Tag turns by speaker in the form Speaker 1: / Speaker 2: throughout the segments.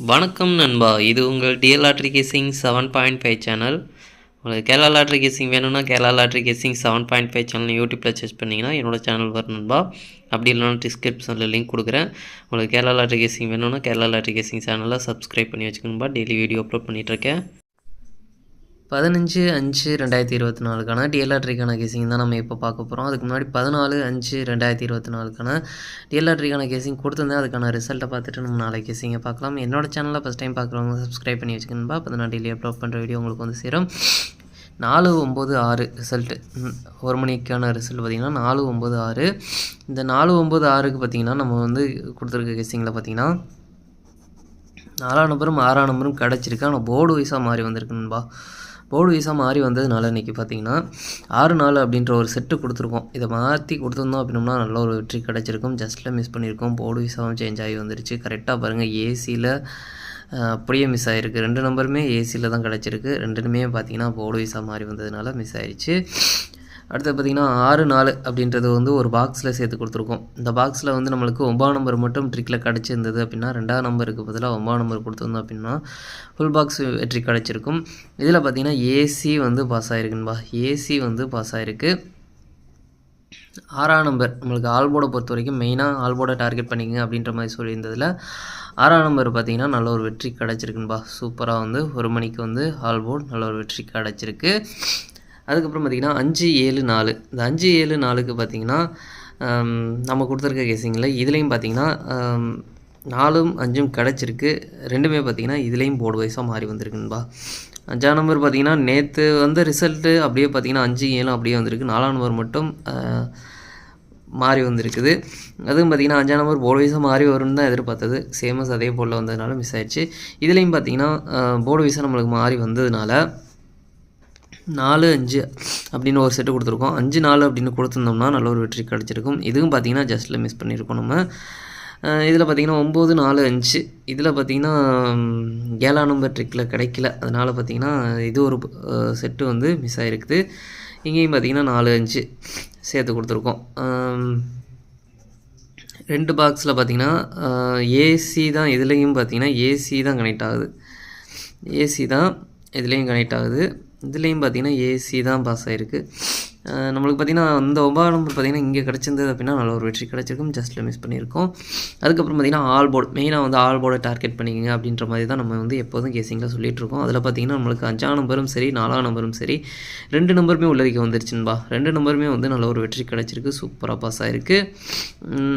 Speaker 1: வணக்கம் நண்பா, இது உங்கள் டிஎல் லாட்ரி கேசிங் 7.5 சேனல். உங்களுக்கு கேரளா லாட்ரி கேசிங் வேணும்னா கேரளா லாட்ரி கேசிங் 7.5 சேனல் யூடியூப்பில் சர்ச் பண்ணிங்கன்னா என்னோடய சேனல் வரும் நண்பா. அப்படி இல்லைனா டிஸ்கிரிப்ஷனில் லிங்க் கொடுக்குறேன். உங்களுக்கு கேரளா லாட்ரி கேசிங் வேணும்னா கேரளா லாட்ரி கேசிங் சேனலை சப்ஸ்கிரைப் பண்ணி வச்சுக்கணும்பா. டெய்லி வீடியோ அப்லோட் பண்ணிகிட்ருக்கேன். 15/5/2024க்கான டிஎல் லாட்ரிக்கான கேசிங் தான் நம்ம இப்போ பார்க்க போகிறோம். அதுக்கு முன்னாடி 14/5/2024க்கான டிஎல் லாட்ரிக்கான கேசிங் கொடுத்துருந்தேன். அதுக்கான ரிசல்ட்டை பார்த்துட்டு நம்ம நாளைக்கு கேசிங்கை பார்க்கலாம். என்னோட சேனலில் ஃபஸ்ட் டைம் பார்க்குறவங்க சப்ஸ்கிரைப் பண்ணி வச்சுக்கணும்பா. அப்போ தான் நான் டெய்லி அப்லோட் பண்ணுற வீடியோ உங்களுக்கு வந்து சேரும். 4/9/6 ரிசல்ட்டு, ஒரு மணிக்கான ரிசல்ட் பார்த்திங்கன்னா 4/9/6. இந்த 4/9/6க்கு பார்த்திங்கன்னா நம்ம வந்து கொடுத்துருக்க கேசிங்கில் பார்த்திங்கன்னா 4ஆம் நம்பரும் 6ஆம் நம்பரும் கிடச்சிருக்கு. ஆனால் போர்டு வைஸாக மாறி வந்திருக்குன்பா. போர்டு வைஸாக மாறி வந்ததுனால இன்றைக்கி பார்த்திங்கன்னா 6-4 அப்படின்ற ஒரு செட்டு கொடுத்துருக்கோம். இதை மாற்றி கொடுத்துருந்தோம் அப்படின்னோம்னா நல்ல ஒரு வெற்றி கிடச்சிருக்கும். ஜஸ்ட்டில் மிஸ் பண்ணியிருக்கோம். போர்டு வைஸாகவும் சேஞ்ச் ஆகி வந்துருச்சு. கரெக்டாக பாருங்கள், ஏசியில் அப்படியே மிஸ் ஆகிருக்கு. 2 நம்பருமே ஏசியில் தான் கிடச்சிருக்கு. ரெண்டுமே பார்த்திங்கன்னா போர்டு வைஸாக மாறி வந்ததுனால மிஸ் ஆயிடுச்சு. அடுத்து பார்த்திங்கன்னா 6-4 அப்படின்றது வந்து ஒரு பாக்ஸில் சேர்த்து கொடுத்துருக்கோம். இந்த பாக்ஸில் வந்து நம்மளுக்கு 9ஆம் நம்பர் மட்டும் ட்ரிக்கில் கிடச்சிருந்தது அப்படின்னா 2ஆம் நம்பருக்கு பதிலாக 9ஆம் நம்பர் கொடுத்துருந்தோம் அப்படின்னா ஃபுல் பாக்ஸ் வெற்றி கிடச்சிருக்கும். இதில் பார்த்திங்கன்னா ஏசி வந்து பாஸ் ஆகிருக்குன்பா. ஏசி வந்து பாஸ் ஆகிருக்கு. 6ஆம் நம்பர் நம்மளுக்கு ஆல்போர்டை பொறுத்த வரைக்கும் மெயினாக ஆல்போர்டை டார்கெட் பண்ணிக்கங்க அப்படின்ற மாதிரி சொல்லியிருந்ததில் 6ஆம் நம்பர் பார்த்திங்கன்னா நல்ல ஒரு வெற்றி கிடச்சிருக்குன்பா. சூப்பராக வந்து 1 மணிக்கு வந்து ஆல்போர்ட் நல்ல ஒரு வெற்றி கிடச்சிருக்கு. அதுக்கப்புறம் பார்த்திங்கன்னா 5-7-4. இந்த 5-7-4க்கு பார்த்திங்கன்னா நம்ம கொடுத்துருக்க கேசிங்கில் இதுலேயும் பார்த்திங்கன்னா 4ம் 5ம் கிடச்சிருக்கு. ரெண்டுமே பார்த்திங்கன்னா இதுலேயும் போர்டு வைஸாக மாறி வந்திருக்குன்பா. 5ஆம் நம்பர் பார்த்திங்கன்னா நேற்று வந்த ரிசல்ட்டு அப்படியே பார்த்திங்கன்னா 5-7 அப்படியே வந்திருக்கு. 4ஆம் நம்பர் மட்டும் மாறி வந்திருக்குது. அதுவும் பார்த்திங்கன்னா 5ஆம் நம்பர் போர்டு வைஸாக மாறி வரும்னு தான் எதிர்பார்த்தது. சேமஸ் அதே போல் வந்ததுனால மிஸ் ஆயிடுச்சு. இதுலேயும் பார்த்திங்கன்னா போர்டு வைஸாக நம்மளுக்கு மாறி வந்ததுனால 4-5 அப்படின்னு ஒரு செட்டு கொடுத்துருக்கோம். 5-4 அப்படின்னு கொடுத்துருந்தோம்னா நல்ல ஒரு வெற்றி கிடச்சிருக்கும். இதுவும் பார்த்திங்கன்னா ஜஸ்ட்டில் மிஸ் பண்ணியிருக்கோம் நம்ம. இதில் பார்த்திங்கன்னா 9-4-5. இதில் பார்த்திங்கன்னா 7ஆம் நம்பர் ட்ரிக்கில் கிடைக்கல. அதனால் பார்த்திங்கன்னா இது ஒரு செட்டு வந்து மிஸ் ஆகிருக்குது. இங்கேயும் பார்த்திங்கன்னா 4-5 சேர்த்து கொடுத்துருக்கோம். 2 பாக்ஸில் பார்த்திங்கன்னா ஏசி தான். இதுலேயும் பார்த்திங்கன்னா ஏசி தான் கனெக்ட் ஆகுது. ஏசி தான் இதுலேயும் கனெக்ட் ஆகுது. இதுலேயும் பார்த்திங்கன்னா ஏசி தான் பாஸ் ஆகிருக்கு. நம்மளுக்கு பார்த்திங்கன்னா அந்த 9ஆம் நம்பர் பார்த்திங்கன்னா இங்கே கிடச்சிருந்தது அப்படின்னா நல்ல ஒரு வெற்றி கிடச்சிருக்கும். ஜஸ்ட்டில் மிஸ் பண்ணியிருக்கோம். அதுக்கப்புறம் பார்த்திங்கன்னா ஆல்போர்டு, மெயினாக வந்து ஆல்போர்டை டார்கெட் பண்ணிக்கங்க அப்படின்ற மாதிரி தான் நம்ம வந்து எப்போதும் கேசிங்கில் சொல்லிகிட்ருக்கோம். அதில் பார்த்திங்கன்னா நம்மளுக்கு 5ஆம் நம்பரும் சரி 4ஆம் நம்பரும் சரி 2 நம்பருமே உள்ளதுக்கு வந்துருச்சுன்பா. 2 நம்பருமே வந்து நல்ல ஒரு வெற்றி கிடச்சிருக்கு. சூப்பராக பாஸ் ஆகிருக்கு.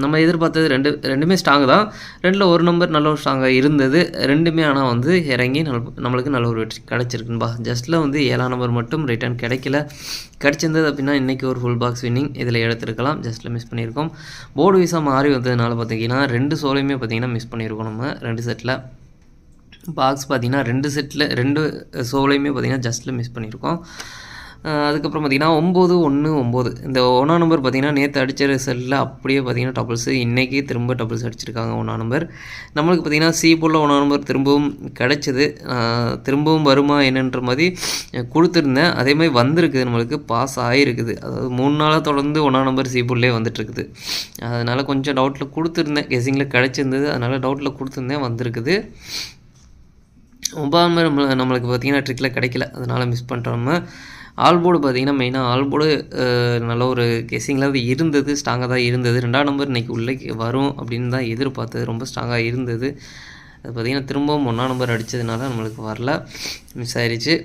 Speaker 1: நம்ம எதிர்பார்த்தது ரெண்டுமே ஸ்ட்ராங்கு தான். 2ல் ஒரு நம்பர் நல்ல ஒரு ஸ்ட்ராங்காக இருந்தது. ரெண்டுமே ஆனால் வந்து இறங்கி நம்மளுக்கு நல்ல ஒரு வெற்றி கிடச்சிருக்குன்பா. ஜஸ்ட்டில் வந்து 7ஆம் நம்பர் மட்டும் ரிட்டர்ன் கிடச்சிருந்தது அப்படின்னா இன்றைக்கி ஒரு ஃபுல் பாக்ஸ் வின்னிங் இதில் எடுத்துருக்கலாம். ஜஸ்ட்டில் மிஸ் பண்ணியிருக்கோம். போர்டு வைஸாக மாறி வந்ததுனால பார்த்திங்கன்னா 2 சோலையுமே பார்த்திங்கன்னா மிஸ் பண்ணியிருக்கோம். நம்ம 2 செட்டில் பாக்ஸ் பார்த்திங்கன்னா 2 செட்டில் 2 சோலையுமே பார்த்திங்கன்னா ஜஸ்ட்டில் மிஸ் பண்ணியிருக்கோம். அதுக்கப்புறம் பார்த்திங்கன்னா 9-1-9. இந்த 1ஆம் நம்பர் பார்த்திங்கன்னா நேற்று அடித்த ரிசல்ட்டில் அப்படியே பார்த்திங்கன்னா டபுள்ஸு. இன்றைக்கி திரும்ப டபுள்ஸ் அடிச்சிருக்காங்க 1ஆம் நம்பர். நம்மளுக்கு பார்த்திங்கன்னா சி போல் 1ஆம் நம்பர் திரும்பவும் கிடச்சிது. திரும்பவும் வருமா என்னன்ற மாதிரி கொடுத்துருந்தேன். அதே மாதிரி வந்திருக்குது, நம்மளுக்கு பாஸ் ஆகிருக்குது. அதாவது 3 நாளாக தொடர்ந்து 1ஆம் நம்பர் சி போல்லே வந்துட்டுருக்குது. அதனால் கொஞ்சம் டவுட்டில் கொடுத்துருந்தேன். கெஸிங்கில் கிடச்சிருந்தது, அதனால் டவுட்டில் கொடுத்துருந்தேன், வந்திருக்குது. 9ஆம் நம்பர் நம்மளுக்கு பார்த்திங்கன்னா ட்ரிக்கில் கிடைக்கல, அதனால் மிஸ் பண்ணுறோம். நம்ம ஆல்போர்டு பார்த்திங்கன்னா மெயினாக ஆல்போர்டு நல்ல ஒரு கெஸிங்கில் அது இருந்தது, ஸ்ட்ராங்காக தான் இருந்தது. 2ஆம் நம்பர் இன்றைக்கி உள்ளே வரும் அப்படின்னு தான் எதிர்பார்த்தது. ரொம்ப ஸ்ட்ராங்காக இருந்தது. அது பார்த்திங்கன்னா திரும்பவும் 1ஆம் நம்பர் அடித்ததுனால நம்மளுக்கு வரல, மிஸ் ஆயிடுச்சு.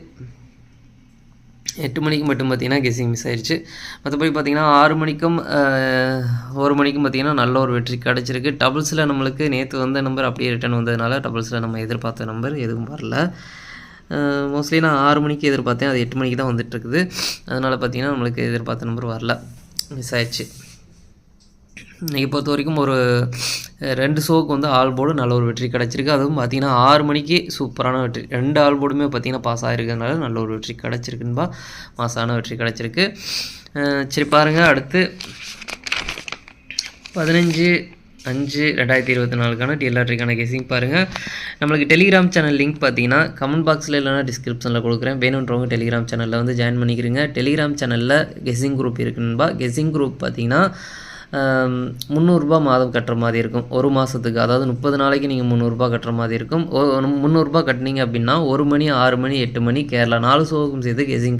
Speaker 1: 8 மணிக்கு மட்டும் பார்த்திங்கன்னா கெஸிங் மிஸ் ஆயிடுச்சு. மற்றபடி பார்த்திங்கன்னா 6 மணிக்கும் 1 மணிக்கும் பார்த்திங்கன்னா நல்ல ஒரு வெற்றி கிடச்சிருக்கு. டபுள்ஸில் நம்மளுக்கு நேற்று வந்த நம்பர் அப்படியே ரிட்டர்ன் வந்ததுனால டபுள்ஸில் நம்ம எதிர்பார்த்த நம்பர் எதுவும் வரல. மோஸ்ட்லி நான் 6 மணிக்கு எதிர்பார்த்தேன், அது 8 மணிக்கு தான் வந்துட்டுருக்குது. அதனால் பார்த்திங்கன்னா நம்மளுக்கு எதிர்பார்த்த நம்பர் வரல, மிஸ் ஆயிடுச்சு. இன்றைக்கி பொறுத்த வரைக்கும் ஒரு 2 ஷோவுக்கு வந்து ஆல்போர்டு நல்ல ஒரு வெற்றி கிடச்சிருக்கு. அதுவும் பார்த்திங்கன்னா 6 மணிக்கு சூப்பரான வெற்றி. 2 ஆல்போர்டுமே பார்த்திங்கன்னா பாஸ் ஆகிருக்கிறதுனால நல்ல ஒரு வெற்றி கிடச்சிருக்குன்பா. மாசான வெற்றி கிடச்சிருக்கு. சரி பாருங்கள், அடுத்து 15/5/2024க்கான டிஎல் லாட்ரிக்கான கெஸிங் பாருங்கள். நம்மளுக்கு டெலிகிராம் சேனல் லிங்க் பார்த்தீங்கன்னா கமெண்ட் பாக்ஸில் இல்லைனா டிஸ்கிரிப்ஷனில் கொடுக்குறேன். வேணுன்றவங்க டெலிகிராம் சேனலில் வந்து ஜாயின் பண்ணிக்கிறீங்க. டெலிகிராம் சேனலில் கெஸிங் குரூப் இருக்குன்பா. கெஸிங் குரூப் பார்த்தீங்கன்னா ரூ. 300 மாதம் கட்டுற மாதிரி இருக்கும் ஒரு மாதத்துக்கு. அதாவது 30 நாளைக்கு நீங்கள் ரூ. 300 கட்டுற மாதிரி இருக்கும். ரூ. 300 கட்டினீங்க அப்படின்னா 1 மணி 6 மணி 8 மணி கேரளா 4 ஷோவுக்கும் சேர்த்து கெஸிங்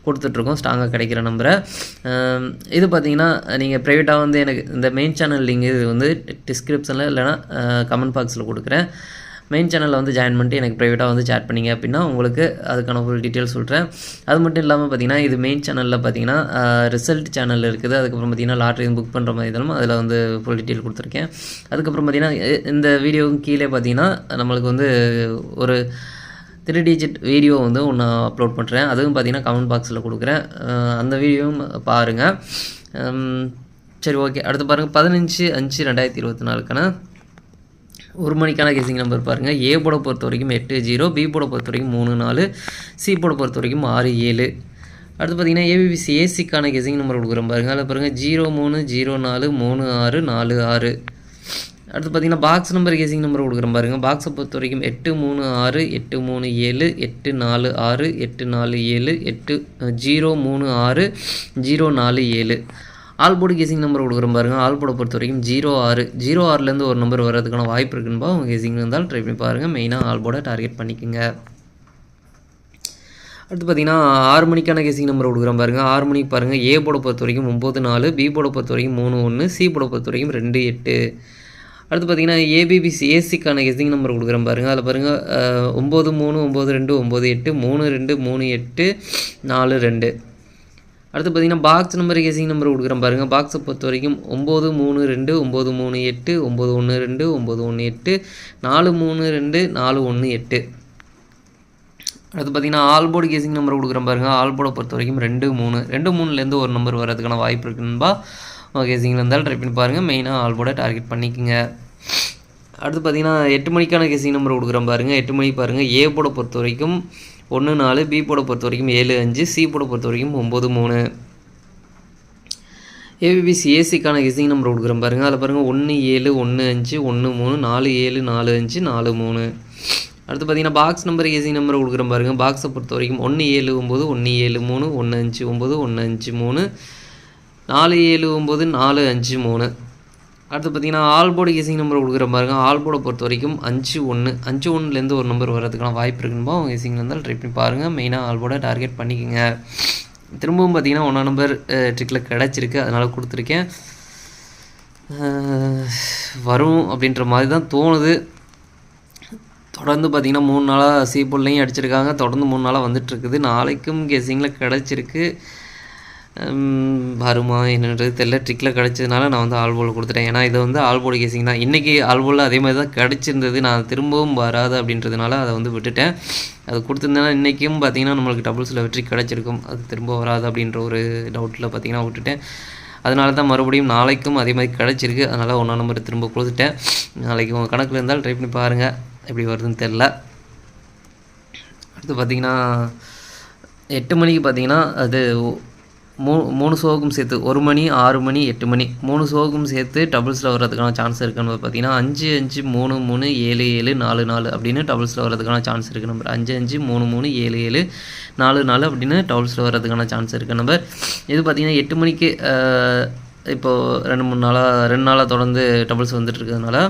Speaker 1: கொடுத்துட்ருக்கோம் ஸ்ட்ராங்காக கிடைக்கிற நம்பரை. இது பார்த்தீங்கன்னா நீங்கள் ப்ரைவேட்டாக வந்து எனக்கு இந்த மெயின் சேனல் லிங்க் இது வந்து டிஸ்கிரிப்ஷனில் இல்லைனா கமெண்ட் பாக்ஸில் கொடுக்குறேன். மெயின் சேனலில் வந்து ஜாயின் பண்ணிட்டு எனக்கு ப்ரைவேட்டாக வந்து சேட் பண்ணிங்க அப்படின்னா உங்களுக்கு அதுக்கான ஃபுல் டீட்டெயில் சொல்கிறேன். அது மட்டும் இல்லாமல் பார்த்தீங்கன்னா இது மெயின் சேனலில் பார்த்தீங்கன்னா ரிசல்ட் சேனல் இருக்குது. அதுக்கப்புறம் பார்த்தீங்கன்னா லாட்ரி புக் பண்ணுற மாதிரி இருந்தாலும் அதில் வந்து ஃபுல் டீட்டெயில் கொடுத்துருக்கேன். அதுக்கப்புறம் பார்த்தீங்கன்னா இந்த வீடியோவும் கீழே பார்த்தீங்கன்னா நம்மளுக்கு வந்து ஒரு 3 டிஜிட் வீடியோ வந்து ஒன்று அப்லோட் பண்ணுறேன். அதுவும் பார்த்தீங்கன்னா கமெண்ட் பாக்ஸில் கொடுக்குறேன். அந்த வீடியோவும் பாருங்கள். சரி, ஓகே. அடுத்து பாருங்கள் 15/5/2024க்கான 1 மணிக்கான கெஸிங் நம்பர் பாருங்கள். ஏ போர்டை பொறுத்த வரைக்கும் 80, பி போர்டை பொறுத்த வரைக்கும் 34, சி போர்டை பொறுத்த வரைக்கும் 67. அடுத்து பார்த்தீங்கன்னா ஏபிபிசி ஏசிக்கான கெஸிங் நம்பர் கொடுக்குறோம் பாருங்கள். அதில் பாருங்கள் 03043646. அடுத்து பார்த்தீங்கன்னா பாக்ஸ் நம்பர் கெஸிங் நம்பர் கொடுக்குறோம் பாருங்கள். பாக்ஸை பொறுத்த வரைக்கும் 836, 837, 846, 847, 036, 047. ஆல் போர்டு கெஸிங் நம்பர் கொடுக்குறோம் பாருங்கள். ஆல் போர்டை பொறுத்த வரைக்கும் 06, 06லேருந்து ஒரு நம்பர் வர்றதுக்கான வாய்ப்பு இருக்குன்பா. உங்கள் கெஸிங் இருந்தாலும் ட்ரை பண்ணி பாருங்கள். மெயினாக ஆல் போர்டை டார்கெட் பண்ணிக்கோங்க. அடுத்து பார்த்தீங்கன்னா 6 மணிக்கான கெஸிங் நம்பர் கொடுக்குறோம் பாருங்கள். 6 மணிக்கு பாருங்கள். ஏ போர்டை பொறுத்த வரைக்கும் 94, பி போர்டை பொறுத்த வரைக்கும் 31, சி போர்டை பொறுத்த வரைக்கும் 28. அடுத்து பார்த்தீங்கன்னா ஏபிபிசி ஏசிக்கான கெஸிங் நம்பர் கொடுக்குறோம் பாருங்கள். அதில் பாருங்கள் 939298 3238 42. அடுத்து பார்த்தீங்கன்னா பாக்ஸ் நம்பர் கெஸிங் நம்பர் கொடுக்குறேன் பாருங்கள். பாக்ஸை பொறுத்த வரைக்கும் 932 938 912 918 432 418. அடுத்து பார்த்தீங்கன்னா ஆல் போர்டு கெஸிங் நம்பர் கொடுக்குறேன் பாருங்கள். ஆல் போர்டை பொறுத்த வரைக்கும் 23, 23லேருந்து ஒரு நம்பர் வர்றதுக்கான வாய்ப்பு இருக்குன்பா. கெஸிங்கில் இருந்தாலும் ட்ரை பண்ணி பாருங்கள். மெயினாக ஆல் போர்டை டார்கெட் பண்ணிக்கோங்க. அடுத்து பார்த்தீங்கன்னா 8 மணிக்கான கெஸிங் நம்பர் கொடுக்குறேன் பாருங்கள். 8 மணிக்கு பாருங்கள். ஏ போர்டை பொறுத்த வரைக்கும் 14, பி போர்டை பொறுத்த வரைக்கும் 75, சி போர்டை பொறுத்த வரைக்கும் 93. ஏபிபிசி ஏசிக்கான கெஸிங் நம்பர் கொடுக்குறேன் பாருங்கள். அதில் பாருங்கள் 17 15 13 47 45 43. அடுத்து பார்த்தீங்கன்னா பாக்ஸ் நம்பர் கெஸிங் நம்பர் கொடுக்குறேன் பாருங்கள். பாக்ஸை பொறுத்த வரைக்கும் 179 173 159 153 479 453. அடுத்து பார்த்தீங்கன்னா ஆல் போர்டு கெஸிங் நம்பர் கொடுக்குற பாருங்கள். ஆல் போர்டை பொறுத்த வரைக்கும் 51லேருந்து ஒரு நம்பர் வரதுக்கான வாய்ப்பு இருக்குன்பா. அவங்க கெஸிங்கில் இருந்தாலும் ட்ரை பண்ணி பாருங்கள். மெயினாக ஆல் போர்டை டார்கெட் பண்ணிக்கோங்க. திரும்பவும் பார்த்தீங்கன்னா 1 நம்பர் ட்ரிக்கில் கிடச்சிருக்கு, அதனால் கொடுத்துருக்கேன். வரும் அப்படின்ற மாதிரி தான் தோணுது. தொடர்ந்து பார்த்திங்கன்னா 3 நாளாக சி போர்ட்லையும் அடிச்சிருக்காங்க. தொடர்ந்து 3 நாளாக வந்துட்டுருக்குது. நாளைக்கும் கெஸிங்கில் கிடச்சிருக்கு. வருமா என்னன்றது தெரியல. ட்ரிக்கில் கிடச்சதுனால நான் வந்து ஆல் போர்டு கொடுத்துட்டேன். ஏன்னா இதை வந்து ஆல் போர்டு கெஸிங் தான். இன்றைக்கி ஆல் போர்டில் அதே மாதிரி தான் கிடச்சிருந்தது. நான் திரும்பவும் வராது அப்படின்றதுனால அதை வந்து விட்டுட்டேன். அது கொடுத்துருந்தேன்னா இன்றைக்கும் பார்த்திங்கன்னா நம்மளுக்கு டபுள்ஸில் வெற்றி கிடச்சிருக்கும். அது திரும்ப வராது அப்படின்ற ஒரு டவுட்டில் பார்த்திங்கன்னா விட்டுட்டேன். அதனால தான் மறுபடியும் நாளைக்கும் அதே மாதிரி கிடச்சிருக்கு. அதனால் 1 நம்பர் திரும்ப கொடுத்துட்டேன். நாளைக்கு உங்கள் கணக்கில் இருந்தால் ட்ரை பண்ணி பாருங்கள். எப்படி வருதுன்னு தெரில. அடுத்து பார்த்திங்கன்னா 8 மணிக்கு பார்த்திங்கன்னா அது 3 ஷோவுக்கும் சேர்த்து 1 மணி 6 மணி 8 மணி 3 ஷோவுக்கும் சேர்த்து டபுள்ஸில் வர்றதுக்கான சான்ஸ் இருக்குன்னு பார்த்தீங்கன்னா 5 5 3 3 7 7 4 4 அப்படின்னு டபுள்ஸில் வர்றதுக்கான சான்ஸ் இருக்குது. நம்பர் 5 5 3 3 7 7 4 4 அப்படின்னு டபுள்ஸில் வர்றதுக்கான சான்ஸ் இருக்குது. நம்பர் இது பார்த்திங்கன்னா 8 மணிக்கு இப்போது 2 நாளாக தொடர்ந்து டபுள்ஸ் வந்துட்டு இருக்கிறதுனால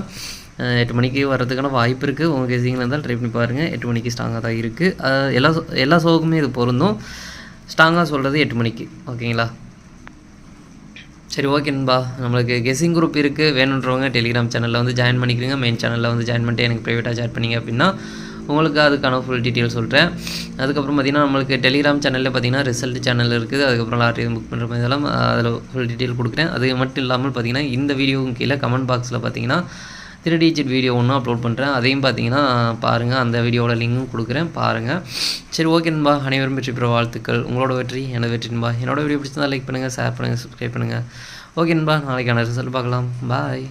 Speaker 1: 8 மணிக்கு வர்றதுக்கான வாய்ப்பு இருக்குது. உங்கள் கெஸிங்கில் இருந்தால் ட்ரை பண்ணி பாருங்கள். 8 மணிக்கு ஸ்ட்ராங்காக தான் இருக்குது. எல்லா ஷோவுக்குமே இது பொருந்தும். ஸ்ட்ராங்காக சொல்கிறது 8 மணிக்கு. ஓகேங்களா? சரி, ஓகே நண்பா. நம்மளுக்கு கெஸிங் குரூப் இருக்குது. வேணுன்றவங்க டெலிகிராம் சேனலில் வந்து ஜாயின் பண்ணிக்கிறீங்க. மெயின் சேனலில் வந்து ஜாயின் பண்ணிட்டு எனக்கு ப்ரைவேட்டாக சேட் பண்ணிங்க அப்படின்னா உங்களுக்கு அதுக்கான ஃபுல் டீட்டெயில் சொல்கிறேன். அதுக்கப்புறம் பார்த்திங்கன்னா நம்மளுக்கு டெலிகிராம் சேனலில் பார்த்திங்கன்னா ரிசல்ட் சேனல் இருக்குது. அதுக்கப்புறம் லாட்ரி புக் பண்ணுற மாதிரி இதெல்லாம் அதில் ஃபுல் டீட்டெயில் கொடுக்குறேன். அது மட்டும் இல்லாமல் பார்த்திங்கன்னா இந்த வீடியோவும் கீழே கமெண்ட் பாக்ஸில் பார்த்திங்கன்னா 3 டிஜிட் வீடியோ ஒன்று அப்லோட் பண்ணுறேன். அதையும் பார்த்தீங்கன்னா பாருங்கள். அந்த வீடியோவோட லிங்க்கும் கொடுக்குறேன், பாருங்கள். சரி, ஓகே நண்பா. அனைவரும் வெற்றி பெற வாழ்த்துக்கள். உங்களோட வெற்றி எனது வெற்றி நண்பா. என்னோட வீடியோ பிடிச்சிருந்தால் லைக் பண்ணுங்கள், ஷேர் பண்ணுங்கள், சப்ஸ்கிரைப் பண்ணுங்கள். ஓகே நண்பா. நாளைக்கான ரிசல்ட் பார்க்கலாம். பாய்.